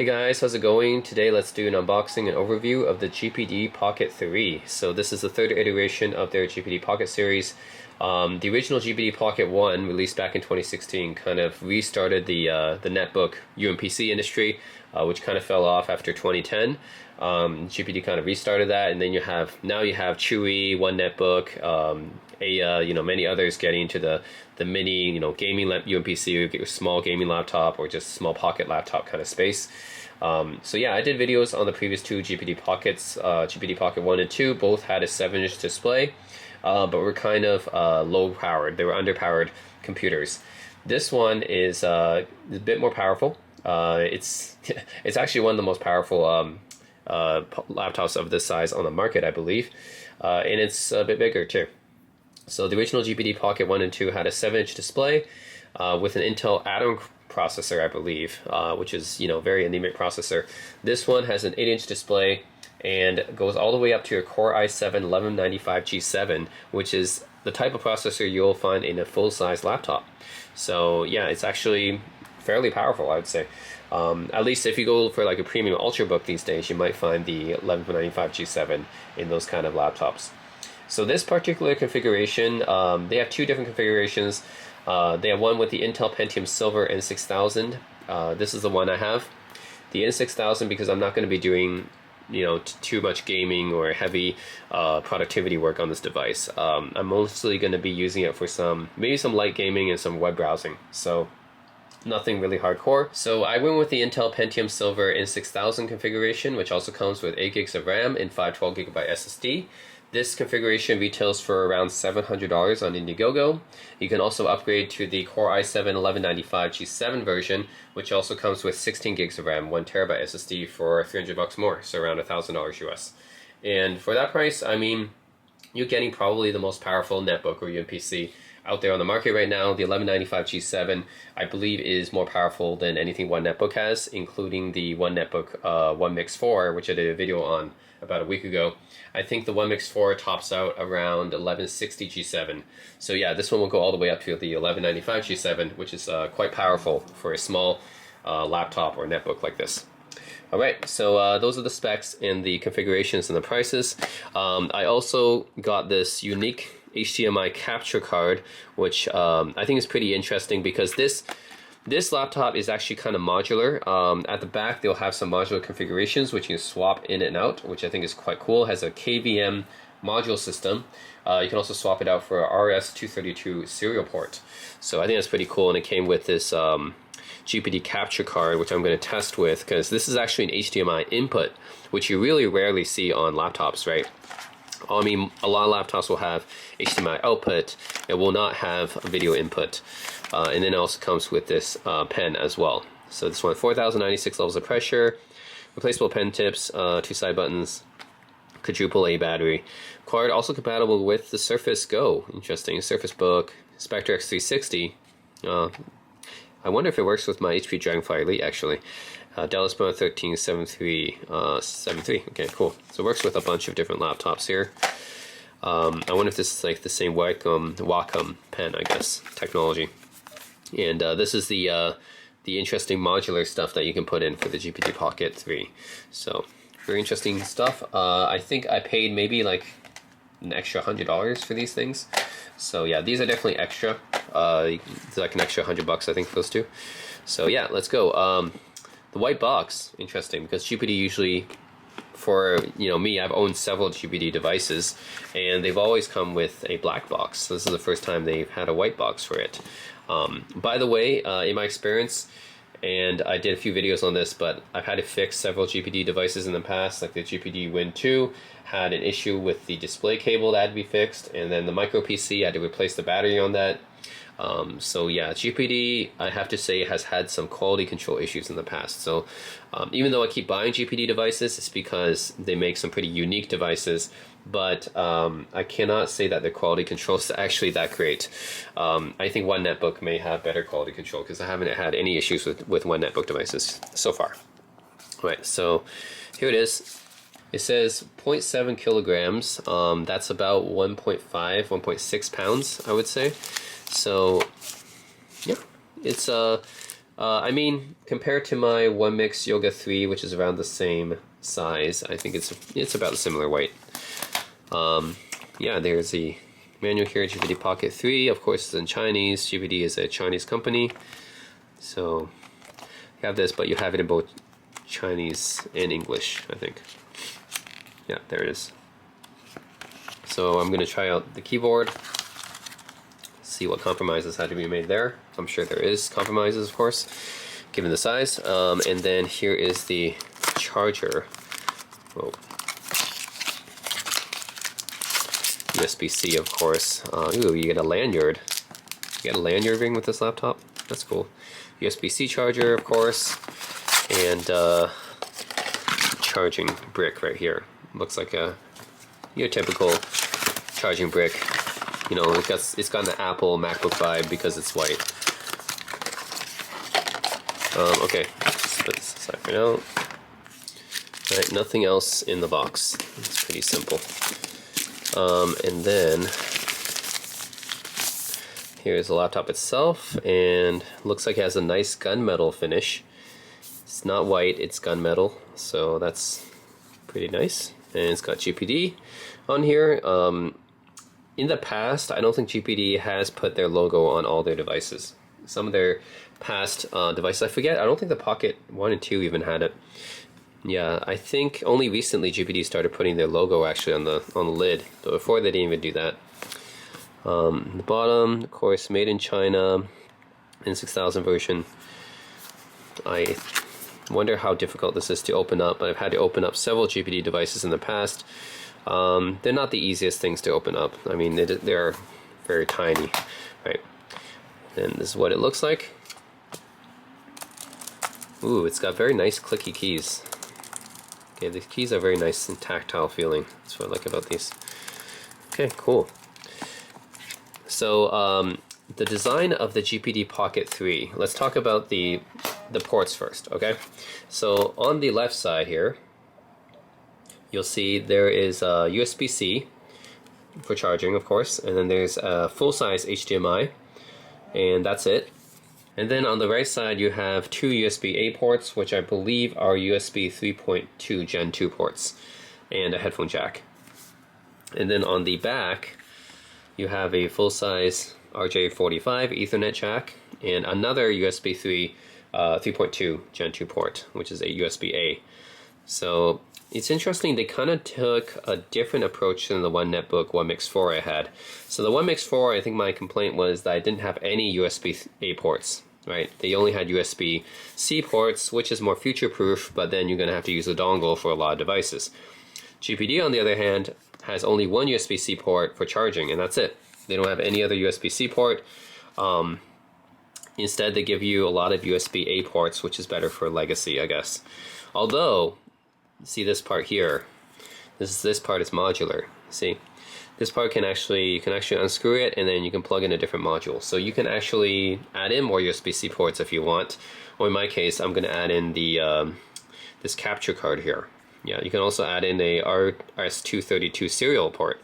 Hey guys, how's it going? Today let's do an unboxing and overview of the GPD Pocket 3. So this is the third iteration of their GPD Pocket series. The original GPD Pocket 1, released back in 2016, kind of restarted the netbook UMPC industry, which kind of fell off after 2010. GPD kind of restarted that, and then you have Chewy, One Netbook, many others getting into the mini, gaming UMPC, small gaming laptop, or just small pocket laptop kind of space. So yeah, I did videos on the previous two GPD Pockets, GPD Pocket 1 and 2. Both had a 7-inch display, but were kind of low powered. They were underpowered computers. This one is a bit more powerful. It's actually one of the most powerful laptops of this size on the market, I believe, and it's a bit bigger too. So the original GPD Pocket 1 and 2 had a 7-inch display with an Intel Atom processor, I believe, which is very anemic processor. This one has an 8-inch display and goes all the way up to a Core i7-1195G7, which is the type of processor you'll find in a full-size laptop. So yeah, it's actually fairly powerful, I would say. At least if you go for like a premium ultrabook these days, you might find the 1195G7 in those kind of laptops. So this particular configuration, they have two different configurations. They have one with the Intel Pentium Silver N6000. This is the one I have. The N6000, because I'm not going to be doing too much gaming or heavy productivity work on this device. I'm mostly going to be using it for maybe some light gaming and some web browsing. So nothing really hardcore. So I went with the Intel Pentium Silver N6000 configuration, which also comes with 8 gigs of RAM and 512GB SSD. This configuration retails for around $700 on Indiegogo. You can also upgrade to the Core i7-1195G7 version, which also comes with 16 gigs of RAM, 1TB SSD for $300 more, so around $1,000 US. And for that price, I mean, you're getting probably the most powerful netbook or UMPC out there on the market right now. The 1195G7, I believe, is more powerful than anything One Netbook has, including the One Netbook One Mix 4, which I did a video on about a week ago. I think the One Mix 4 tops out around 1160G7. So yeah, this one will go all the way up to the 1195G7, which is quite powerful for a small laptop or netbook like this. Alright, so those are the specs and the configurations and the prices. I also got this unique HDMI capture card, which I think is pretty interesting because this laptop is actually kind of modular. At the back, they'll have some modular configurations which you can swap in and out, which I think is quite cool. It has a KVM module system. You can also swap it out for a RS-232 serial port. So I think that's pretty cool, and it came with this GPD capture card, which I'm going to test with, because this is actually an HDMI input, which you really rarely see on laptops, right? I mean, a lot of laptops will have HDMI output. It will not have a video input. And then it also comes with this pen as well. So this one, 4,096 levels of pressure, replaceable pen tips, 2 side buttons, quadruple A battery. Card also compatible with the Surface Go. Interesting. Surface Book, Spectre X360. I wonder if it works with my HP Dragonfly Elite, actually. Dallas Bone 1373. Okay, cool. So it works with a bunch of different laptops here. I wonder if this is like the same Wacom pen, I guess, technology. And this is the interesting modular stuff that you can put in for the GPD Pocket 3. So very interesting stuff. I think I paid maybe like an extra $100 for these things. So yeah, these are definitely extra. It's like an extra $100, I think, for those two. So yeah, let's go. The white box, interesting, because GPD usually, for me, I've owned several GPD devices, and they've always come with a black box. So this is the first time they've had a white box for it. By the way, in my experience, and I did a few videos on this, but I've had to fix several GPD devices in the past, like the GPD Win 2 had an issue with the display cable that had to be fixed, and then the micro PC, I had to replace the battery on that. So yeah, GPD, I have to say, has had some quality control issues in the past. So even though I keep buying GPD devices, it's because they make some pretty unique devices, but I cannot say that their quality control is actually that great. I think One Netbook may have better quality control, because I haven't had any issues with One Netbook devices so far. All right, so here it is. It says 0.7 kilograms. That's about 1.6 pounds, I would say. So yeah, it's I mean, compared to my One Mix Yoga 3, which is around the same size, I think it's about a similar weight. Yeah, there's the manual here, GPD Pocket 3. Of course, it's in Chinese. GPD is a Chinese company. So, you have this, but you have it in both Chinese and English, I think. Yeah, there it is. So, I'm going to try out the keyboard, see what compromises had to be made there. I'm sure there is compromises, of course, given the size. And then here is the charger. Whoa. USB-C, of course. Ooh, you get a lanyard. You get a lanyard ring with this laptop. That's cool. USB-C charger, of course, and charging brick right here. Looks like a typical charging brick. You know, it's got an Apple MacBook vibe because it's white. Okay, let's put this aside for now. All right, nothing else in the box. It's pretty simple. And then here's the laptop itself, and looks like it has a nice gunmetal finish. It's not white, it's gunmetal, so that's pretty nice. And it's got GPD on here. In the past, I don't think GPD has put their logo on all their devices. Some of their past devices, I forget, I don't think the Pocket 1 and 2 even had it. Yeah, I think only recently GPD started putting their logo actually on the lid. But before they didn't even do that. The bottom, of course, made in China, N6000 version. I wonder how difficult this is to open up. I've had to open up several GPD devices in the past. They're not the easiest things to open up. I mean, they're very tiny, right? And this is what it looks like. Ooh, it's got very nice clicky keys. Okay, the keys are very nice and tactile feeling. That's what I like about these. Okay, cool. So the design of the GPD Pocket 3. Let's talk about the ports first, okay? So on the left side here, you'll see there is USB-C for charging, of course, and then there's a full-size HDMI, and that's it. And then on the right side, you have two USB-A ports, which I believe are USB 3.2 Gen 2 ports, and a headphone jack. And then on the back, you have a full-size RJ45 Ethernet jack, and another USB 3.2 Gen 2 port, which is a USB-A. So it's interesting, they kind of took a different approach than the one Netbook One Mix 4 I had. So the One Mix 4, I think my complaint was that I didn't have any USB-A ports, right? They only had USB-C ports, which is more future-proof, but then you're going to have to use a dongle for a lot of devices. GPD, on the other hand, has only one USB-C port for charging, and that's it. They don't have any other USB-C port. Instead, they give you a lot of USB-A ports, which is better for legacy, I guess. Although, see this part here, this part is modular. See, this part you can actually unscrew it, and then you can plug in a different module. So you can actually add in more USB-C ports if you want, or in my case, I'm going to add in the this capture card here. Yeah, you can also add in a RS-232 serial port.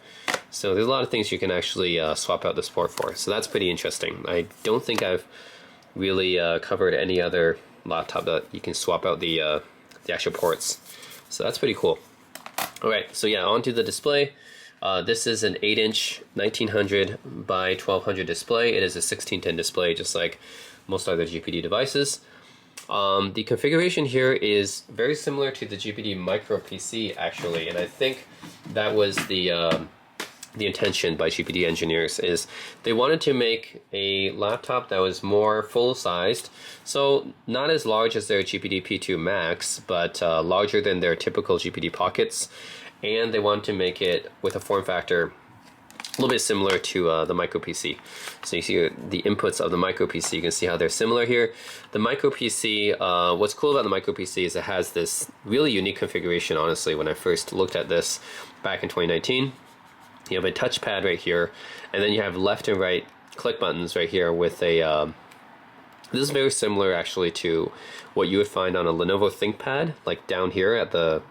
So there's a lot of things you can actually swap out this port for. So that's pretty interesting. I don't think I've really covered any other laptop that you can swap out the actual ports. So that's pretty cool. Alright, so yeah, onto the display. This is an 8-inch 1900 by 1200 display. It is a 1610 display, just like most other GPD devices. The configuration here is very similar to the GPD Micro PC, actually, and I think that was the intention by GPD engineers, is they wanted to make a laptop that was more full-sized, so not as large as their GPD P2 Max, but larger than their typical GPD Pockets, and they wanted to make it with a form factor a little bit similar to the Micro PC. So you see the inputs of the Micro PC, you can see how they're similar here. The Micro PC, what's cool about the Micro PC is it has this really unique configuration, honestly, when I first looked at this back in 2019. You have a touchpad right here, and then you have left and right click buttons right here with a, this is very similar actually to what you would find on a Lenovo ThinkPad, like down here at the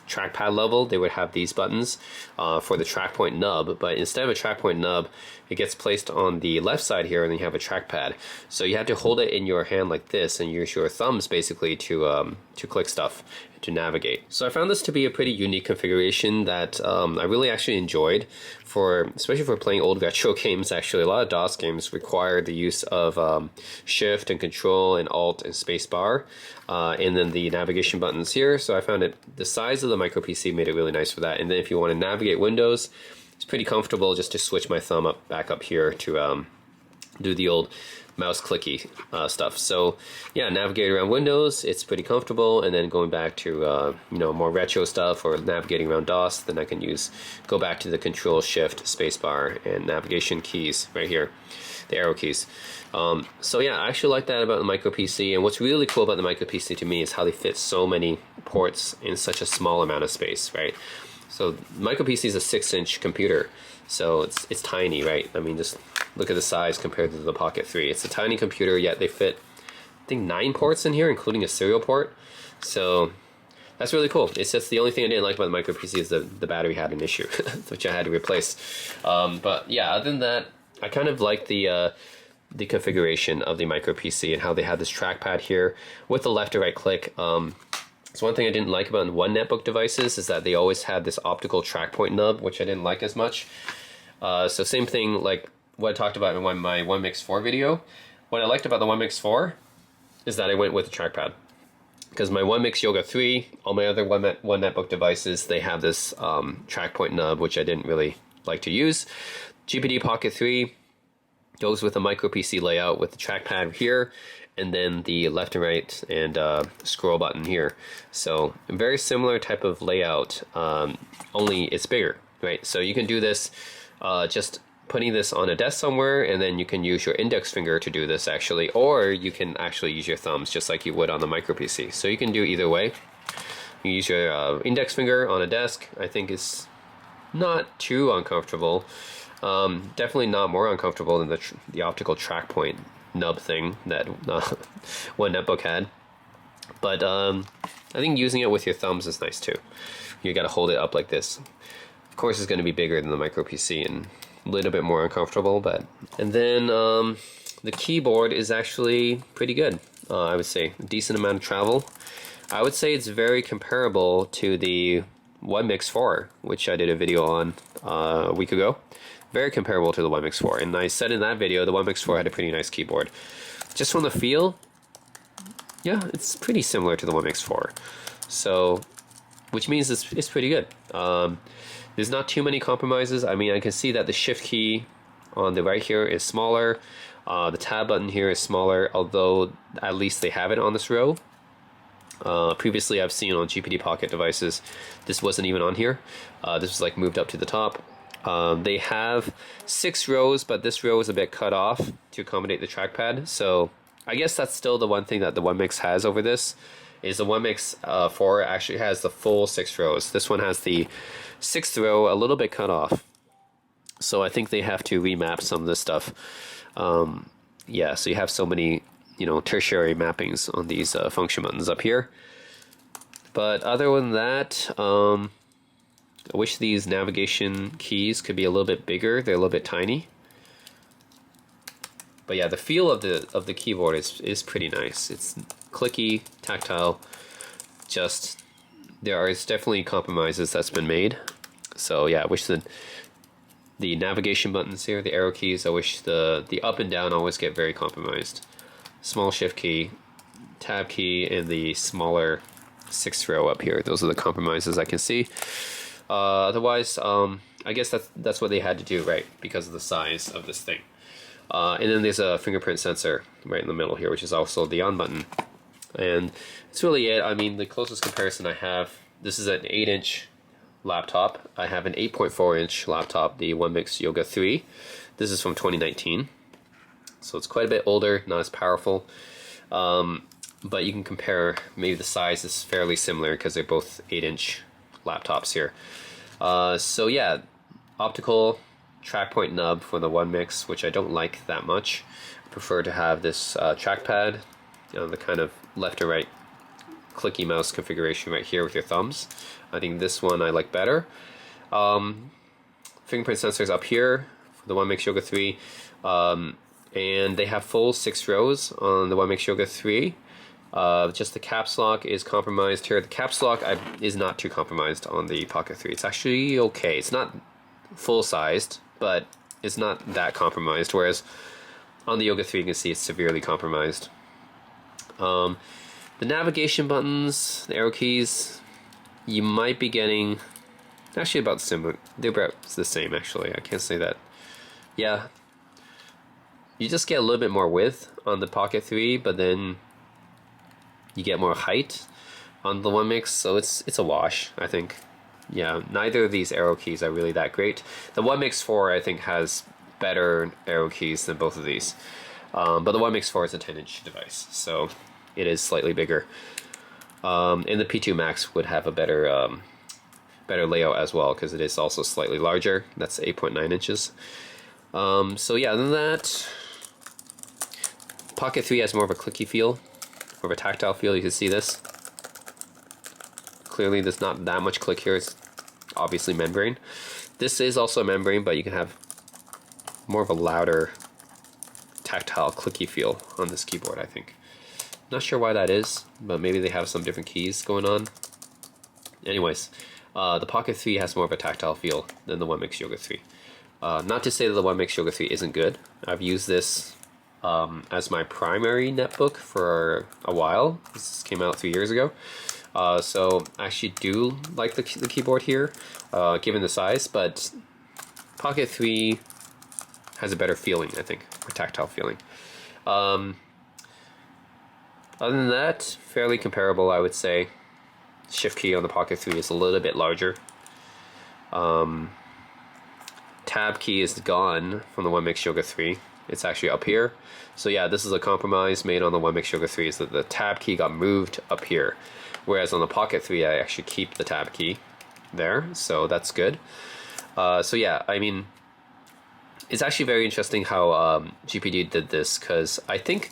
trackpad level, they would have these buttons for the track point nub, but instead of a track point nub, it gets placed on the left side here, and then you have a trackpad. So you have to hold it in your hand like this and use your thumbs basically to click stuff, to navigate. So I found this to be a pretty unique configuration that I really actually enjoyed, especially for playing old retro games. Actually, a lot of DOS games require the use of shift and control and alt and spacebar, and then the navigation buttons here. So I found the size of the micro PC made it really nice for that. And then if you want to navigate Windows, it's pretty comfortable just to switch my thumb back up here to do the old mouse clicky stuff. So yeah, navigate around Windows, it's pretty comfortable. And then going back to more retro stuff or navigating around DOS, then I can go back to the Control Shift spacebar and navigation keys right here, the arrow keys. So yeah, I actually like that about the micro PC. And what's really cool about the micro PC to me is how they fit so many ports in such a small amount of space, right? So micro PC is a 6-inch computer, so it's tiny, right? I mean, just look at the size compared to the Pocket 3. It's a tiny computer, yet they fit, I think, 9 ports in here, including a serial port. So that's really cool. It's just the only thing I didn't like about the micro PC is the battery had an issue, which I had to replace. But yeah, other than that, I kind of like the configuration of the micro PC and how they have this trackpad here with the left to right click. So one thing I didn't like about one Netbook devices is that they always had this optical track point nub, which I didn't like as much. So same thing like what I talked about in my 1Mix4 video. What I liked about the 1Mix4 is that I went with the trackpad. Because my 1Mix Yoga 3, all my other one Netbook devices, they have this track point nub, which I didn't really like to use. GPD Pocket 3 goes with a micro PC layout with the trackpad here, and then the left and right and scroll button here. So a very similar type of layout, only it's bigger, right? So you can do this just putting this on a desk somewhere, and then you can use your index finger to do this actually, or you can actually use your thumbs just like you would on the micro PC. So you can do either way. You use your index finger on a desk. I think it's not too uncomfortable. Definitely not more uncomfortable than the optical track point nub thing that one Netbook had. But I think using it with your thumbs is nice too. You got to hold it up like this. Of course, it's going to be bigger than the micro PC and a little bit more uncomfortable. And then the keyboard is actually pretty good. I would say a decent amount of travel. I would say it's very comparable to the 1Mix4, which I did a video on a week ago. Very comparable to the 1Mix4, and I said in that video the 1Mix4 had a pretty nice keyboard. Just from the feel, yeah, it's pretty similar to the 1Mix4. So, which means it's pretty good. There's not too many compromises. I mean, I can see that the shift key on the right here is smaller. The tab button here is smaller, although at least they have it on this row. Previously, I've seen on GPD Pocket devices, this wasn't even on here. This was like moved up to the top. They have 6 rows, but this row is a bit cut off to accommodate the trackpad. So I guess that's still the one thing that the 1Mix has over this, is the 1Mix4 actually has the full 6 rows. This one has the 6th row a little bit cut off. So I think they have to remap some of this stuff. Yeah, so you have so many, tertiary mappings on these function buttons up here. But other than that, I wish these navigation keys could be a little bit bigger. They're a little bit tiny. But yeah, the feel of the keyboard is pretty nice. It's clicky, tactile. Just there is definitely compromises that's been made. So yeah, I wish the navigation buttons here, the arrow keys, I wish the up and down always get very compromised. Small shift key, tab key, and the smaller 6th row up here. Those are the compromises I can see. Otherwise, I guess that's what they had to do, right? Because of the size of this thing. And then there's a fingerprint sensor right in the middle here, which is also the on button. And that's really it. I mean, the closest comparison I have, this is an 8-inch laptop. I have an 8.4-inch laptop, the 1Mix Yoga 3. This is from 2019. So it's quite a bit older, not as powerful. But you can compare, maybe the size is fairly similar because they're both 8-inch laptops here. So yeah, optical track point nub for the 1Mix, which I don't like that much. I prefer to have this trackpad, the kind of left to right clicky mouse configuration right here with your thumbs. I think this one I like better. Fingerprint sensors up here for the One Mix Yoga 3, and they have full 6 rows on the One Mix Yoga 3. Just the caps lock is compromised here. The caps lock is not too compromised on the Pocket 3. It's actually okay. It's not full-sized, but it's not that compromised, whereas on the Yoga 3 you can see it's severely compromised. The navigation buttons, the arrow keys, you might be getting actually about similar. They're about the same, actually. I can't say that. Yeah, you just get a little bit more width on the Pocket 3, but then you get more height on the One Mix, so it's a wash, I think. Yeah, neither of these arrow keys are really that great. The One Mix 4, I think, has better arrow keys than both of these. But the One Mix 4 is a 10-inch device, so it is slightly bigger. And the P2 Max would have a better better layout as well, because it is also slightly larger. That's 8.9 inches. So yeah, other than that, Pocket 3 has more of a clicky feel, more of a tactile feel. You can see this. Clearly there's not that much click here. It's obviously membrane. This is also a membrane, but you can have more of a louder tactile clicky feel on this keyboard, I think. Not sure why that is, but maybe they have some different keys going on. Anyways, the Pocket 3 has more of a tactile feel than the One Mix Yoga 3. Not to say that the One Mix Yoga 3 isn't good. I've used this as my primary netbook for a while. This came out 3 years ago. So I actually do like the keyboard here, given the size, but Pocket 3 has a better feeling, I think, or tactile feeling. Other than that, fairly comparable, I would say. Shift key on the Pocket 3 is a little bit larger. Tab key is gone from the One Mix Yoga 3. It's actually up here. So yeah, this is a compromise made on the One Mix Yoga 3, is that the tab key got moved up here. Whereas on the Pocket 3, I actually keep the tab key there, so that's good. So yeah, I mean, it's actually very interesting how GPD did this, because I think,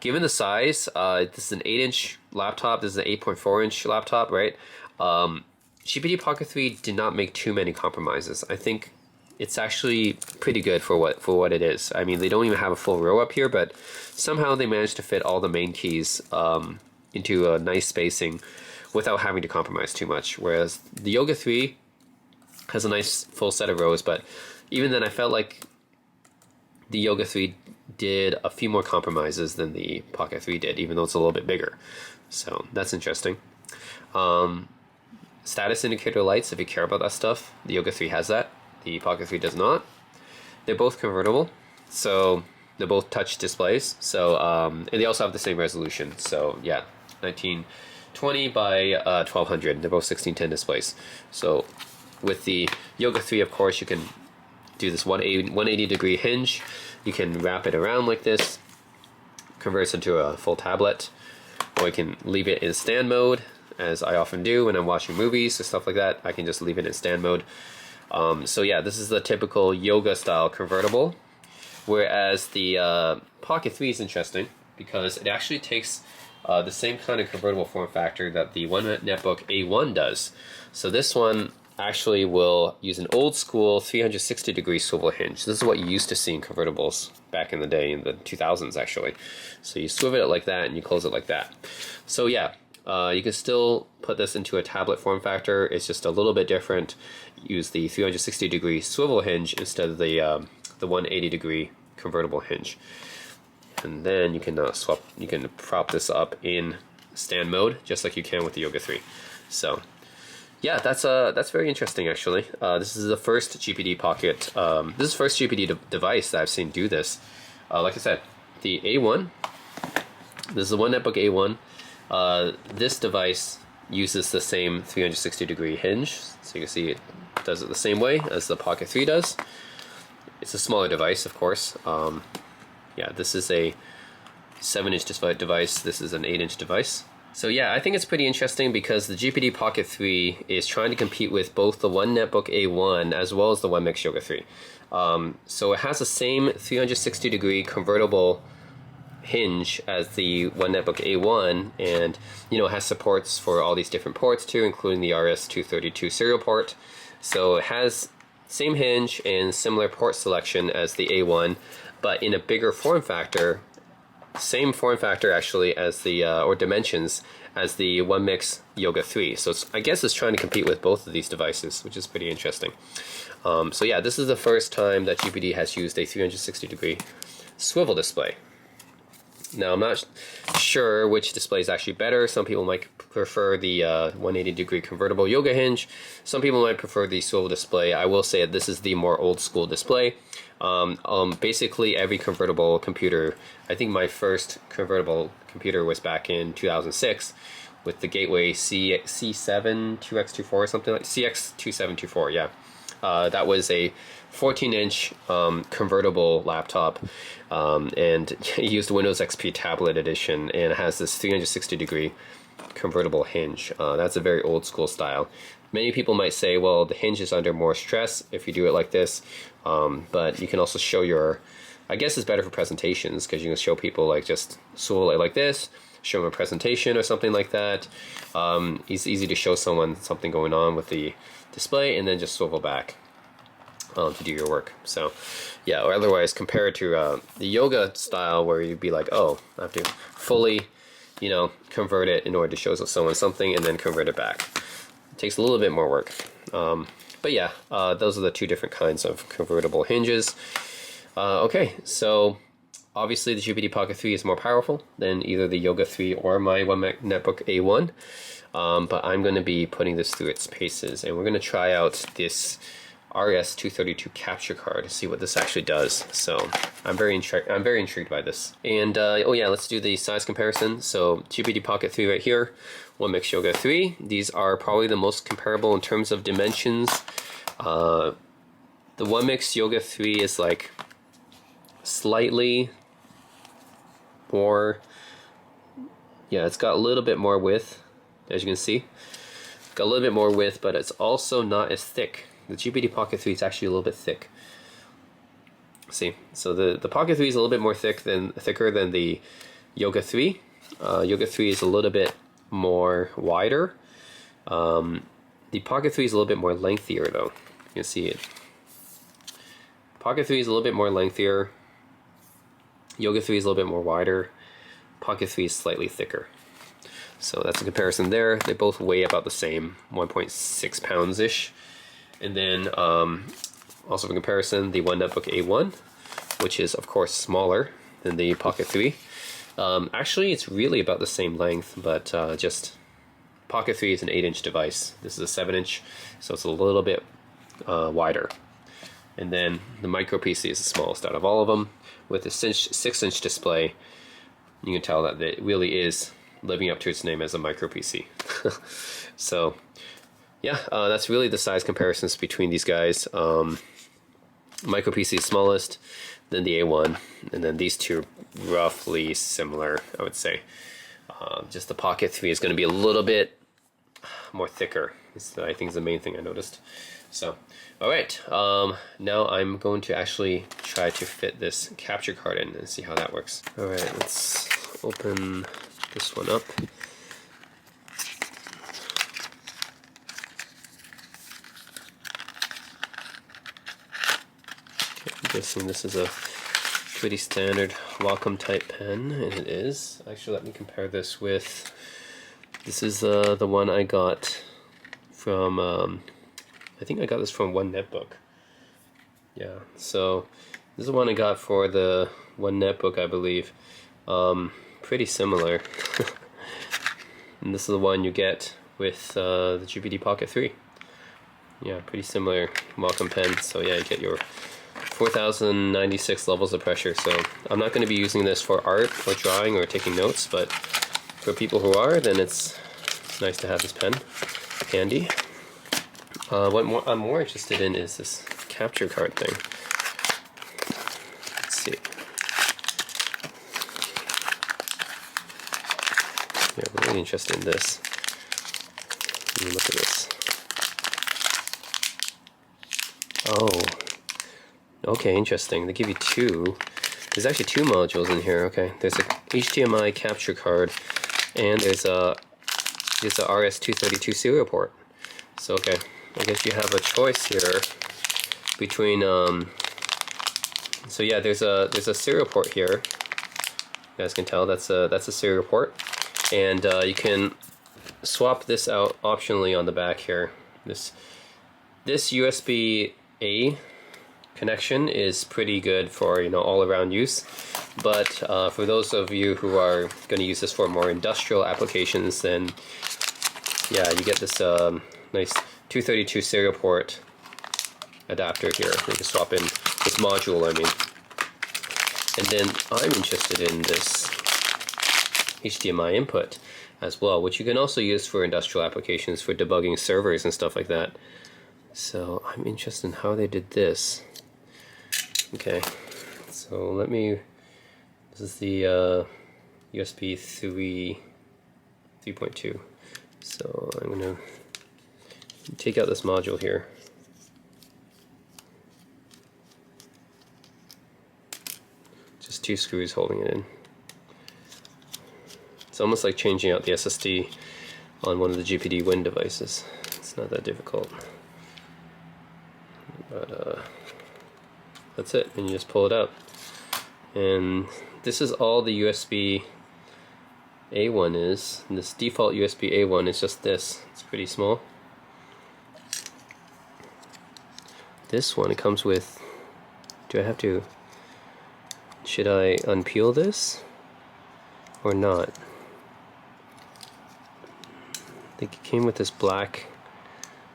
given the size, this is an 8-inch laptop, this is an 8.4-inch laptop, right? GPD Pocket 3 did not make too many compromises. I think it's actually pretty good for what it is. I mean, they don't even have a full row up here, but somehow they managed to fit all the main keys into a nice spacing without having to compromise too much. Whereas the Yoga 3 has a nice full set of rows, but even then I felt like the Yoga 3 did a few more compromises than the Pocket 3 did, even though it's a little bit bigger. So that's interesting. Status indicator lights, if you care about that stuff, the Yoga 3 has that. The Pocket 3 does not. They're both convertible, so they're both touch displays. So and they also have the same resolution. So yeah, 1920 by 1200. They're both 1610 displays. So with the Yoga 3, of course, you can do this 180 degree hinge. You can wrap it around like this, converts into a full tablet, or you can leave it in stand mode, as I often do when I'm watching movies or stuff like that. I can just leave it in stand mode. So yeah, this is the typical yoga style convertible, whereas the Pocket 3 is interesting because it actually takes the same kind of convertible form factor that the One Netbook A1 does. So this one actually will use an old school 360 degree swivel hinge. This is what you used to see in convertibles back in the day, in the 2000s actually. So you swivel it like that and you close it like that. So yeah, you can still put this into a tablet form factor. It's just a little bit different. Use the 360 degree swivel hinge instead of the 180 degree convertible hinge. And then you can you can prop this up in stand mode, just like you can with the Yoga 3. So yeah, that's very interesting actually. This is the first GPD Pocket. This is the first GPD device that I've seen do this. Like I said, the A1. This is the One Netbook A1. This device uses the same 360 degree hinge, so you can see it does it the same way as the Pocket 3 does. It's a smaller device, of course. Yeah, this is a 7-inch device. This is an 8-inch device. So yeah, I think it's pretty interesting because the GPD Pocket 3 is trying to compete with both the One Netbook A1 as well as the One Mix Yoga 3. So it has the same 360 degree convertible hinge as the One Netbook A1, and has supports for all these different ports too, including the RS-232 serial port. So it has same hinge and similar port selection as the A1, but in a bigger form factor, same form factor actually as the or dimensions as the One Mix Yoga 3. So I guess it's trying to compete with both of these devices, which is pretty interesting. So yeah, this is the first time that GPD has used a 360-degree swivel display. Now I'm not sure which display is actually better. Some people might prefer the 180-degree convertible yoga hinge. Some people might prefer the swivel display. I will say that this is the more old school display. Basically every convertible computer, I think my first convertible computer was back in 2006 with the Gateway C7 2X24 or something like CX2724, yeah. That was a 14-inch convertible laptop, and it used Windows XP Tablet Edition, and it has this 360-degree convertible hinge. That's a very old school style. Many people might say, well, the hinge is under more stress if you do it like this, but you can also show your, I guess it's better for presentations because you can show people like just swivel it like this, show them a presentation or something like that. It's easy to show someone something going on with the display and then just swivel back to do your work. So yeah, or otherwise compare it to the yoga style where you'd be like, oh, I have to fully convert it in order to show someone something and then convert it back. It takes a little bit more work. But yeah, those are the two different kinds of convertible hinges. Okay, so obviously the GPD Pocket 3 is more powerful than either the Yoga 3 or my One Netbook A1. But I'm going to be putting this through its paces, and we're going to try out this RS-232 capture card to see what this actually does. So I'm very intrigued by this. And oh yeah, let's do the size comparison. So GPD Pocket 3 right here, One Mix Yoga 3. These are probably the most comparable in terms of dimensions. The One Mix Yoga 3 is like slightly more, yeah, it's got a little bit more width, as you can see. Got a little bit more width, but it's also not as thick. The GPD Pocket 3 is actually a little bit thick. See, so the Pocket 3 is a little bit more thicker than the Yoga 3. Yoga 3 is a little bit more wider. The Pocket 3 is a little bit more lengthier though. You can see it. Pocket 3 is a little bit more lengthier. Yoga 3 is a little bit more wider. Pocket 3 is slightly thicker. So that's a comparison there. They both weigh about the same, 1.6 pounds-ish. And then also for comparison, the One Netbook A1, which is of course smaller than the Pocket 3. Actually, it's really about the same length, but just Pocket 3 is an 8-inch device. This is a 7-inch, so it's a little bit wider. And then the micro PC is the smallest out of all of them, with a 6-inch display. You can tell that it really is living up to its name as a micro PC. So yeah, that's really the size comparisons between these guys. Micro PC is smallest, then the A1, and then these two roughly similar, I would say. Just the Pocket 3 is going to be a little bit more thicker. I think is the main thing I noticed. So, alright, now I'm going to actually try to fit this capture card in and see how that works. Alright, let's open this one up. I'm guessing this is a pretty standard Wacom type pen, and it is. Actually, let me compare this with, this is the one I got from, I think I got this from One Netbook. Yeah, so this is the one I got for the One Netbook, I believe. Pretty similar. And this is the one you get with the GPD Pocket 3. Yeah, pretty similar Wacom pen. So yeah, you get your 4096 levels of pressure. So I'm not going to be using this for art or drawing or taking notes, but for people who are, then it's nice to have this pen handy. What I'm more interested in is this capture card thing. Let's see. Yeah, I'm really interested in this. Let me look at this. Oh, okay, interesting. They give you two There's actually two modules in here. Okay, there's a HDMI capture card, and there's a RS-232 serial port. So okay, I guess you have a choice here between so yeah, there's a serial port here. You guys can tell that's a serial port, and you can swap this out optionally on the back here. This USB-A connection is pretty good for all-around use, but for those of you who are going to use this for more industrial applications, then yeah, you get this nice 232 serial port adapter here. You can swap in this module, I mean. And then I'm interested in this HDMI input as well, which you can also use for industrial applications for debugging servers and stuff like that. So I'm interested in how they did this. Okay, so this is the USB 3.2. So I'm going to take out this module here. Just two screws holding it in. It's almost like changing out the SSD on one of the GPD Win devices. It's not that difficult. But that's it, and you just pull it out. And this is all the USB A1 is. And this default USB A1 is just this. It's pretty small. This one, it comes with, should I unpeel this or not? I think it came with this black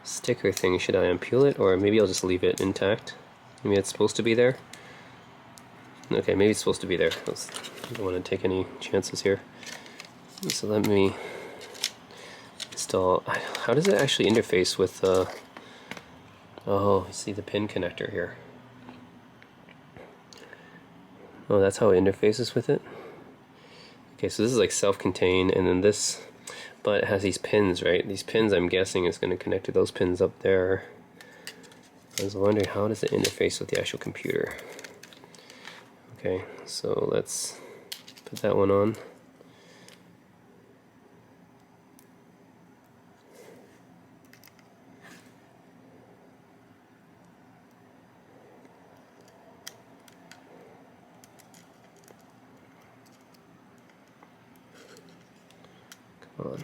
sticker thing. Should I unpeel it, or maybe I'll just leave it intact? Maybe it's supposed to be there. Okay, maybe it's supposed to be there. I don't want to take any chances here. So let me install. How does it actually interface with oh, you see the pin connector here. Oh, that's how it interfaces with it. Okay, so this is like self-contained, and then this, but it has these pins, right? These pins, I'm guessing, is going to connect to those pins up there. I was wondering, how does it interface with the actual computer? Okay, so let's put that one on. Come on.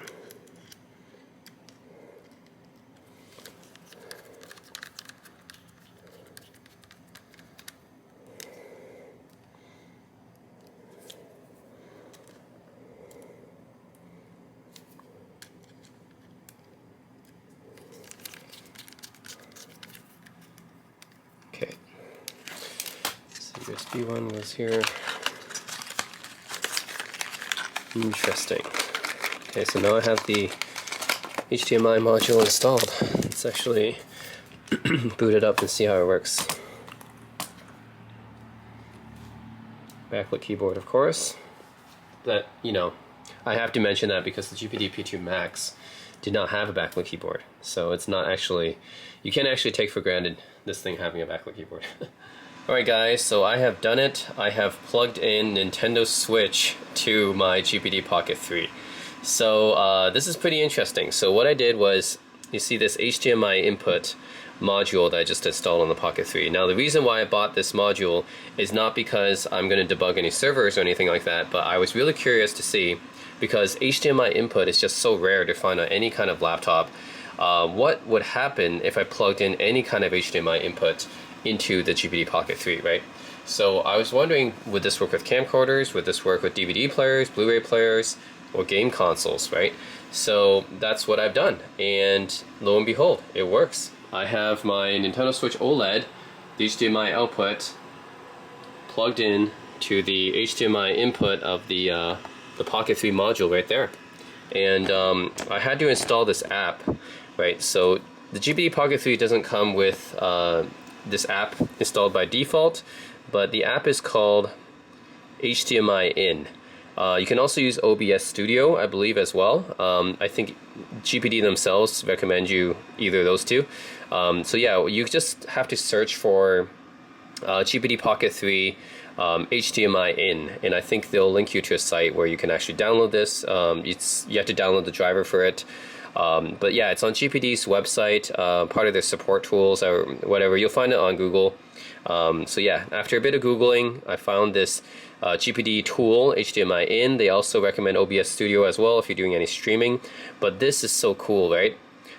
Okay, so USB one was here. Interesting. Okay, so now I have the HDMI module installed. Let's actually boot it up and see how it works. Backlit keyboard, of course. But, I have to mention that because the GPD P2 Max did not have a backlit keyboard. So it's not actually, you can't actually take for granted this thing having a backlit keyboard. Alright guys, so I have done it. I have plugged in Nintendo Switch to my GPD Pocket 3. So this is pretty interesting. So what I did was, you see this HDMI input module that I just installed on the Pocket 3. Now the reason why I bought this module is not because I'm going to debug any servers or anything like that, but I was really curious to see, because HDMI input is just so rare to find on any kind of laptop, what would happen if I plugged in any kind of HDMI input into the GPD Pocket 3, right? So I was wondering, would this work with camcorders? Would this work with DVD players, Blu-ray players, or game consoles, right? So that's what I've done, and lo and behold, it works. I have my Nintendo Switch OLED, the HDMI output, plugged in to the HDMI input of the Pocket 3 module right there. And I had to install this app, right? So the GPD Pocket 3 doesn't come with this app installed by default, but the app is called HDMI In. You can also use OBS Studio, I believe, as well. I think GPD themselves recommend you either of those two. So yeah, you just have to search for GPD Pocket 3 HDMI in, and I think they'll link you to a site where you can actually download this. You have to download the driver for it. But yeah, it's on GPD's website, part of their support tools or whatever. You'll find it on Google. So yeah, after a bit of Googling, I found this GPD tool, HDMI in. They also recommend OBS Studio as well if you're doing any streaming. But this is so cool, right?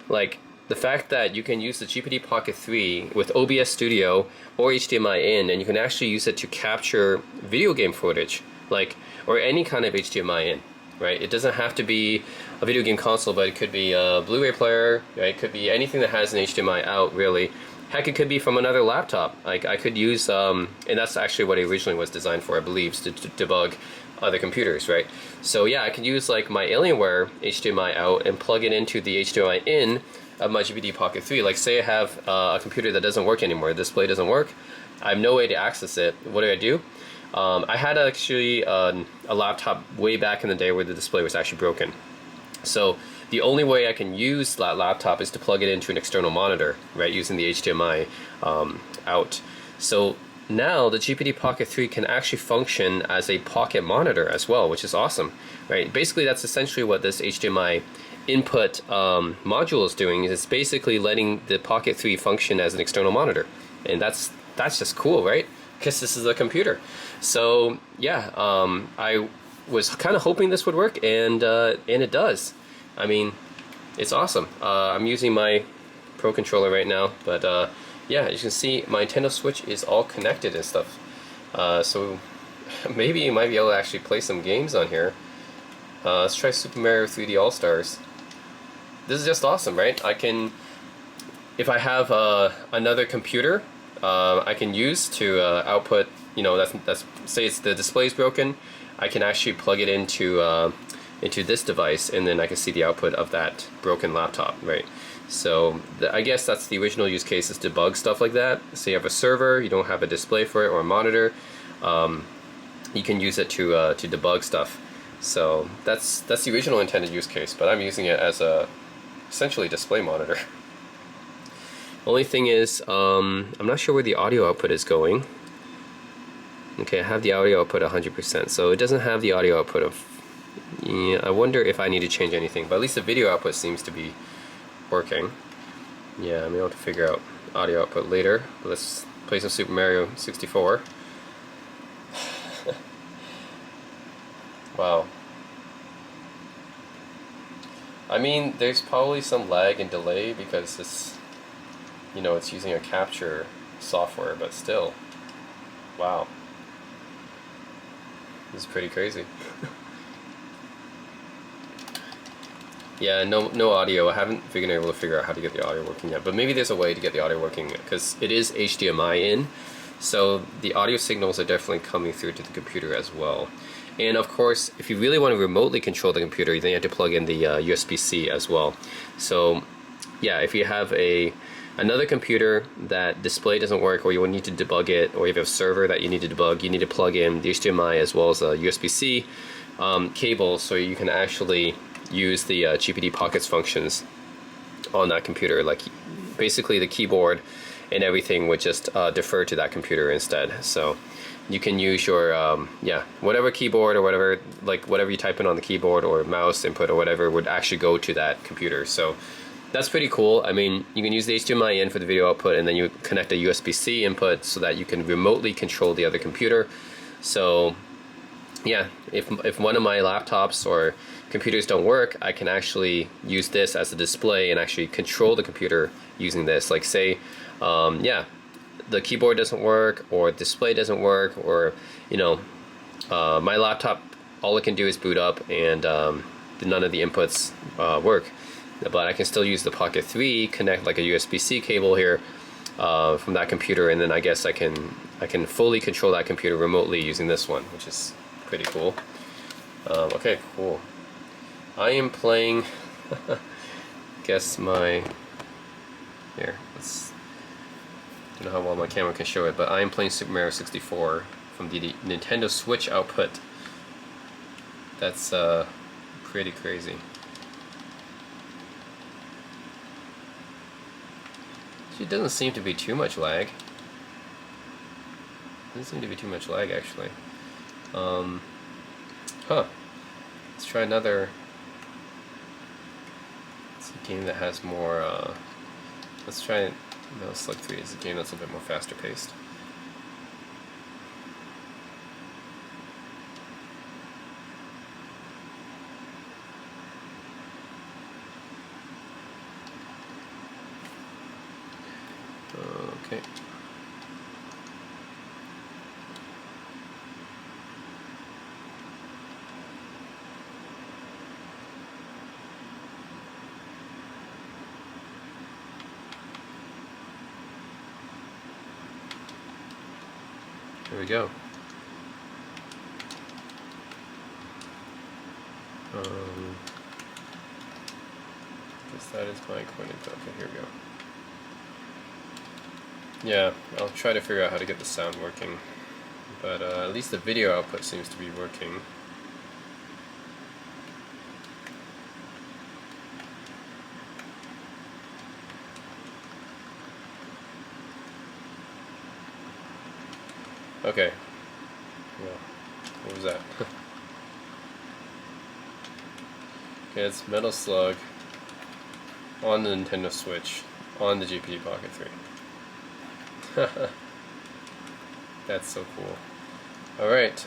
Like, the fact that you can use the GPD Pocket 3 with OBS Studio or HDMI in, and you can actually use it to capture video game footage, like, or any kind of HDMI in, right? It doesn't have to be a video game console, but it could be a Blu-ray player, right? It could be anything that has an HDMI out, really. Heck, it could be from another laptop. Like, I could use, and that's actually what it originally was designed for, I believe, to debug other computers, right? So yeah, I can use like my Alienware HDMI out and plug it into the HDMI in of my GPD Pocket 3. Like, say I have a computer that doesn't work anymore, the display doesn't work, I have no way to access it. What do? I had actually a laptop way back in the day where the display was actually broken. So the only way I can use that laptop is to plug it into an external monitor, right, using the HDMI out. So now the GPD Pocket 3 can actually function as a pocket monitor as well, which is awesome, right? Basically, that's essentially what this HDMI input module is doing. Is it's basically letting the Pocket 3 function as an external monitor, and that's just cool, right? Because this is a computer. So yeah, I was kind of hoping this would work, and it does. I mean, it's awesome. I'm using my Pro controller right now, but yeah, as you can see, my Nintendo Switch is all connected and stuff. So maybe you might be able to actually play some games on here. Let's try Super Mario 3D All-Stars. This is just awesome, right? I can, if I have another computer, I can use to output. You know, that's say it's the display's broken, I can actually plug it into this device, and then I can see the output of that broken laptop, right? So I guess that's the original use case, is debug stuff like that. So you have a server, you don't have a display for it or a monitor, you can use it to debug stuff. So that's the original intended use case, but I'm using it as a essentially display monitor. Only thing is, I'm not sure where the audio output is going. Okay, I have the audio output 100%, so it doesn't have the audio output of. Yeah, I wonder if I need to change anything, but at least the video output seems to be working. Yeah, I'm able to figure out audio output later. Let's play some Super Mario 64. Wow. I mean, there's probably some lag and delay because it's, you know, it's using a capture software, but still, wow. This is pretty crazy. Yeah, no audio. I haven't been able to figure out how to get the audio working yet, but maybe there's a way to get the audio working, because it is HDMI in, so the audio signals are definitely coming through to the computer as well. And of course, if you really want to remotely control the computer, then you have to plug in the USB-C as well. So yeah, if you have another computer that display doesn't work, or you need to debug it, or you have a server that you need to debug, you need to plug in the HDMI as well as a USB-C cable, so you can actually use the GPD Pocket's functions on that computer. Like, basically the keyboard and everything would just defer to that computer instead. So you can use your yeah, whatever keyboard or whatever, like whatever you type in on the keyboard or mouse input or whatever would actually go to that computer. So that's pretty cool. I mean, you can use the HDMI in for the video output, and then you connect a USB-C input so that you can remotely control the other computer. So yeah, if one of my laptops or computers don't work, I can actually use this as a display and actually control the computer using this. Like, say, yeah, the keyboard doesn't work, or display doesn't work, or, you know, my laptop, all it can do is boot up, and none of the inputs work. But I can still use the Pocket 3, connect like a USB-C cable here from that computer, and then I guess I can fully control that computer remotely using this one, which is pretty cool. Okay, cool. I am playing. Guess my. Here, let's. Don't know how well my camera can show it, but I am playing Super Mario 64 from the Nintendo Switch output. That's pretty crazy. It doesn't seem to be too much lag. doesn't seem to be too much lag actually. Let's try another. It's a game that has more. Let's try. No, Slug 3 is a game that's a bit more faster paced. Okay. Here we go. Guess that is my coordinate. Okay, here we go. Yeah, I'll try to figure out how to get the sound working, but at least the video output seems to be working. Okay. Well, what was that? Okay, it's Metal Slug on the Nintendo Switch on the GPD Pocket 3. That's so cool. Alright,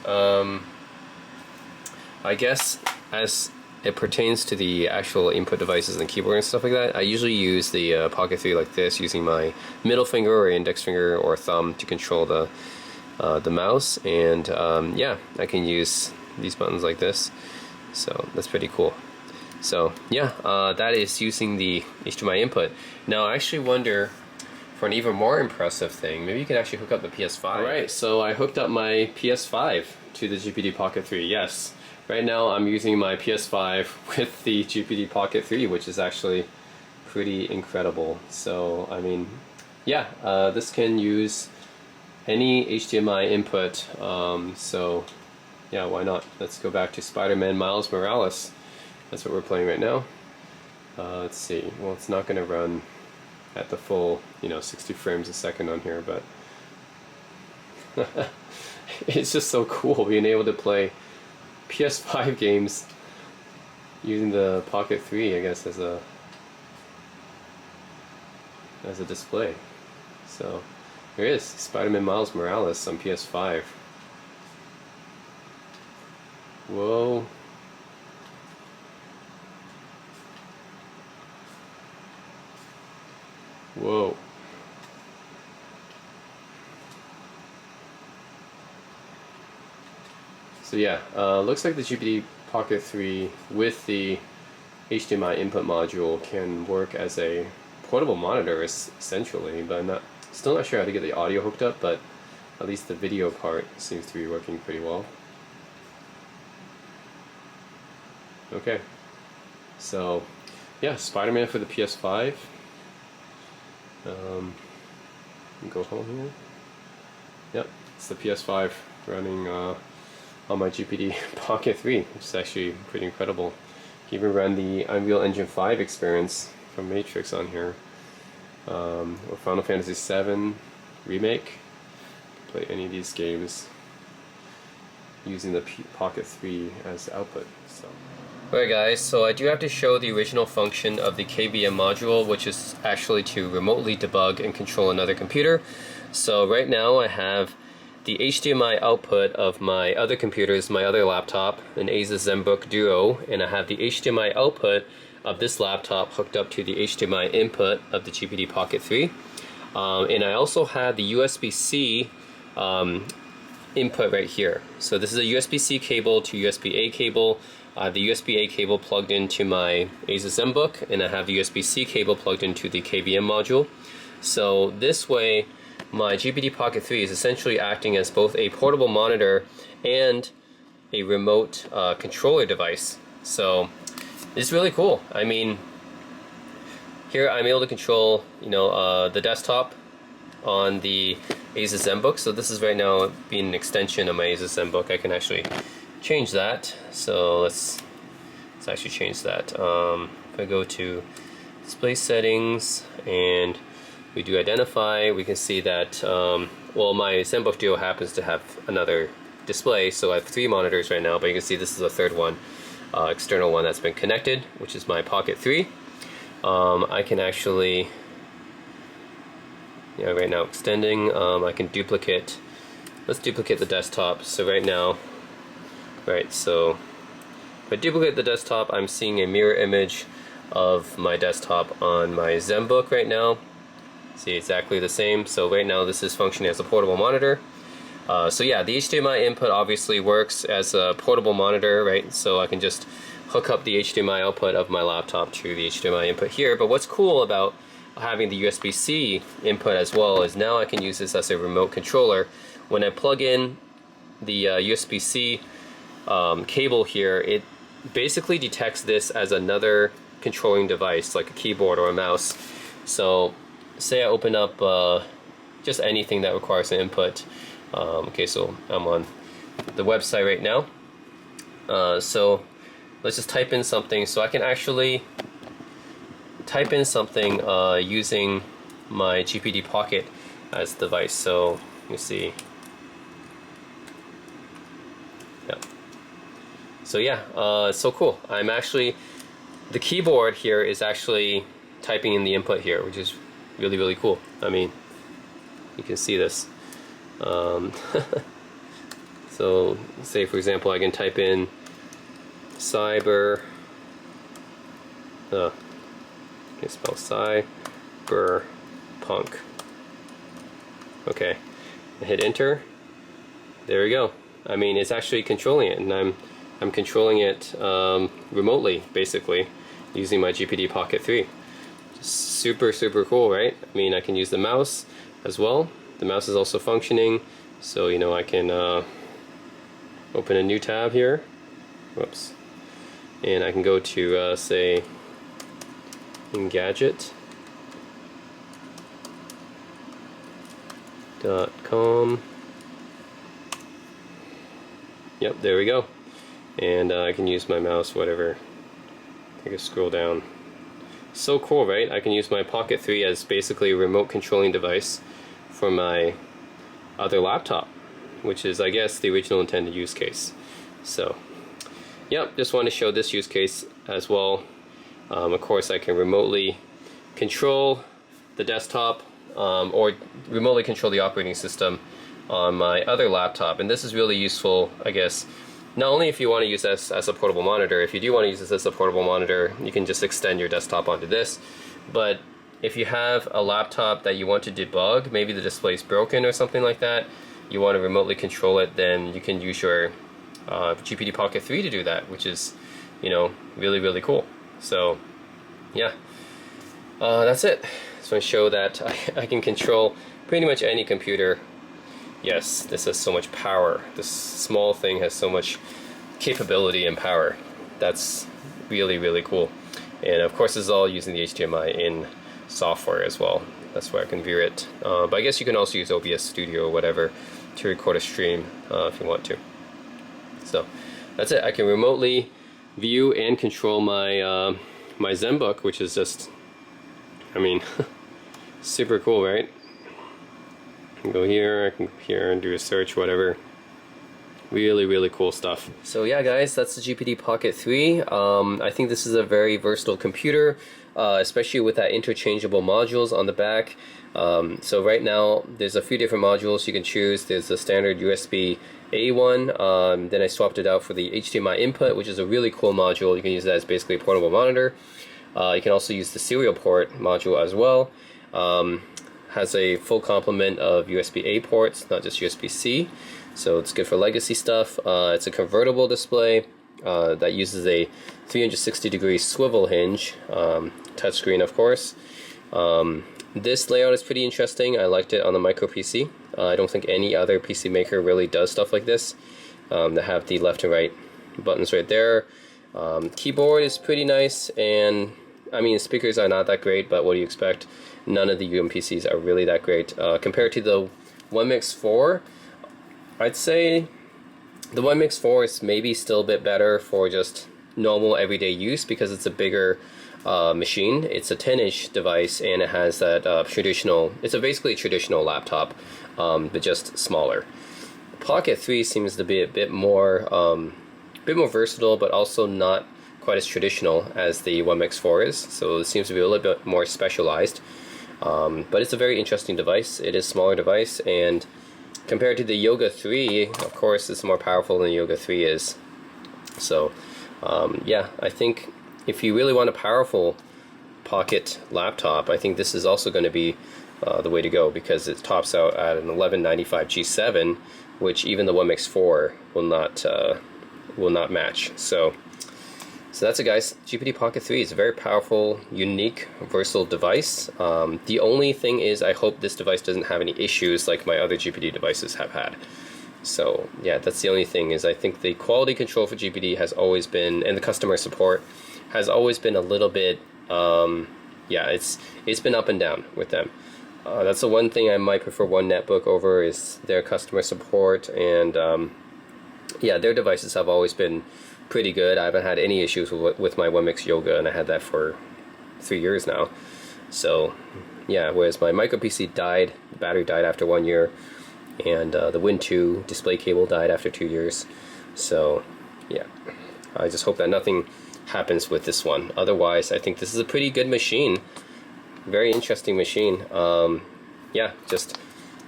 I guess as it pertains to the actual input devices and the keyboard and stuff like that, I usually use the Pocket 3 like this, using my middle finger or index finger or thumb to control the mouse, and yeah, I can use these buttons like this, so that's pretty cool. So yeah, that is using the HDMI input. Now I actually wonder, for an even more impressive thing, maybe you can actually hook up the PS5. Alright, so I hooked up my PS5 to the GPD Pocket 3, yes. Right now I'm using my PS5 with the GPD Pocket 3, which is actually pretty incredible. So, I mean, yeah, this can use any HDMI input, so yeah, why not? Let's go back to Spider-Man Miles Morales. That's what we're playing right now. Let's see, well, it's not going to run at the full, 60 frames a second on here, but it's just so cool being able to play PS5 games using the Pocket 3, I guess, as a display. So here it is, Spider-Man Miles Morales on PS5. Whoa. Whoa. So yeah, looks like the GPD Pocket 3 with the HDMI input module can work as a portable monitor essentially, but I'm still not sure how to get the audio hooked up, but at least the video part seems to be working pretty well. Okay, so yeah, Spider-Man for the PS5. Go home here. Yep, it's the PS5 running on my GPD Pocket 3, which is actually pretty incredible. You even run the Unreal Engine 5 experience from Matrix on here, or Final Fantasy VII Remake. Play any of these games using the Pocket 3 as output. So. Alright guys, so I do have to show the original function of the KVM module, which is actually to remotely debug and control another computer. So right now I have the HDMI output of my other computers, my other laptop, an Asus ZenBook Duo, and I have the HDMI output of this laptop hooked up to the HDMI input of the GPD Pocket 3. And I also have the USB-C input right here. So this is a USB-C cable to USB-A cable. I have the USB-A cable plugged into my Asus ZenBook, and I have the USB-C cable plugged into the KVM module. So this way, my GPD Pocket 3 is essentially acting as both a portable monitor and a remote controller device. So it's really cool. I mean, here I'm able to control, the desktop on the Asus ZenBook. So this is right now being an extension of my Asus ZenBook. I can actually change that. So let's actually change that. If I go to display settings and we do identify, we can see that well, my ZenBook Duo happens to have another display, so I have 3 monitors right now, but you can see this is the third one, external one that's been connected, which is my Pocket 3. I can actually, right now extending, I can duplicate, let's duplicate the desktop. So right now, so if I duplicate the desktop, I'm seeing a mirror image of my desktop on my ZenBook right now. See, exactly the same. So right now this is functioning as a portable monitor. So yeah, the HDMI input obviously works as a portable monitor, right? So I can just hook up the HDMI output of my laptop to the HDMI input here. But what's cool about having the USB-C input as well is now I can use this as a remote controller. When I plug in the USB-C cable here, it basically detects this as another controlling device, like a keyboard or a mouse. So say I open up just anything that requires an input. Okay, so I'm on the website right now. So let's just type in something. So I can actually type in something using my GPD Pocket as the device. So let me see. Yeah. So yeah, it's so cool. I'm actually, the keyboard here is actually typing in the input here, which is really, really cool. I mean, you can see this. So say for example I can type in cyber, I can spell cyberpunk. Okay, I hit enter. There we go. I mean, it's actually controlling it, and I'm controlling it remotely, basically, using my GPD Pocket 3. Super, super cool, right? I mean, I can use the mouse as well. The mouse is also functioning, so I can open a new tab here. Whoops. And I can go to say Engadget.com. Yep, there we go. And I can use my mouse, whatever. I can scroll down. So cool, right? I can use my Pocket 3 as basically a remote controlling device for my other laptop, which is, I guess, the original intended use case. So, yep, just want to show this use case as well. Of course, I can remotely control the desktop or remotely control the operating system on my other laptop, and this is really useful, I guess, not only if you want to use this as a portable monitor. If you do want to use this as a portable monitor, you can just extend your desktop onto this, but if you have a laptop that you want to debug, maybe the display is broken or something like that, you want to remotely control it, then you can use your GPD Pocket 3 to do that, which is, really, really cool. So, yeah, that's it. Just want to show that I can control pretty much any computer. Yes, this has so much power. This small thing has so much capability and power. That's really, really cool. And of course, this is all using the HDMI in software as well. That's where I can view it. But I guess you can also use OBS Studio or whatever to record a stream if you want to. So that's it. I can remotely view and control my my ZenBook, which is just, I mean, super cool, right? I can go here, I can go here and do a search, whatever. Really, really cool stuff. So yeah, guys, that's the GPD Pocket 3. I think this is a very versatile computer, especially with that interchangeable modules on the back. So right now, there's a few different modules you can choose. There's the standard USB-A one. Then I swapped it out for the HDMI input, which is a really cool module. You can use that as basically a portable monitor. You can also use the serial port module as well. Has a full complement of USB-A ports, not just USB-C. So it's good for legacy stuff. It's a convertible display that uses a 360-degree swivel hinge, touchscreen, of course. This layout is pretty interesting. I liked it on the micro PC. I don't think any other PC maker really does stuff like this. They have the left and right buttons right there. Keyboard is pretty nice, and I mean, speakers are not that great, but what do you expect? None of the UMPCs are really that great. Compared to the One Mix 4, I'd say the One Mix 4 is maybe still a bit better for just normal everyday use because it's a bigger machine. It's a 10-inch device, and it has that traditional. It's basically a traditional laptop, but just smaller. Pocket 3 seems to be a bit more versatile, but also not quite as traditional as the One X4 is. So it seems to be a little bit more specialized. But it's a very interesting device. It is a smaller device, and compared to the Yoga 3, of course, it's more powerful than the Yoga 3 is. So yeah, I think if you really want a powerful pocket laptop, I think this is also going to be the way to go, because it tops out at an 1195 G7, which even the One X4 will not match. So that's it, guys. GPD Pocket 3 is a very powerful, unique, versatile device. The only thing is, I hope this device doesn't have any issues like my other GPD devices have had. So yeah, that's the only thing, is I think the quality control for GPD has always been, and the customer support has always been a little bit, yeah, it's been up and down with them. That's the one thing I might prefer One Netbook over, is their customer support, and yeah, their devices have always been pretty good. I haven't had any issues with my One X Yoga, and I had that for 3 years now. So yeah, whereas my micro PC died, the battery died after 1 year, and the Win 2 display cable died after 2 years. So yeah, I just hope that nothing happens with this one. Otherwise, I think this is a pretty good machine. Very interesting machine. Yeah, just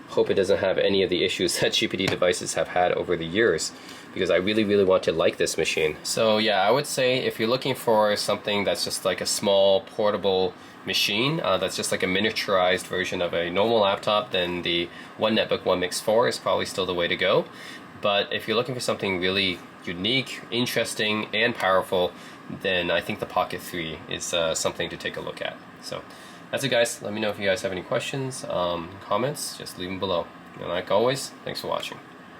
hope it doesn't have any of the issues that GPD devices have had over the years, because I really want to like this machine. So yeah, I would say if you're looking for something that's just like a small portable machine, that's just like a miniaturized version of a normal laptop, then the One Netbook One X4 is probably still the way to go. But if you're looking for something really unique, interesting, and powerful, then I think the Pocket 3 is something to take a look at. So that's it, guys. Let me know if you guys have any questions, comments, just leave them below. And like always, thanks for watching.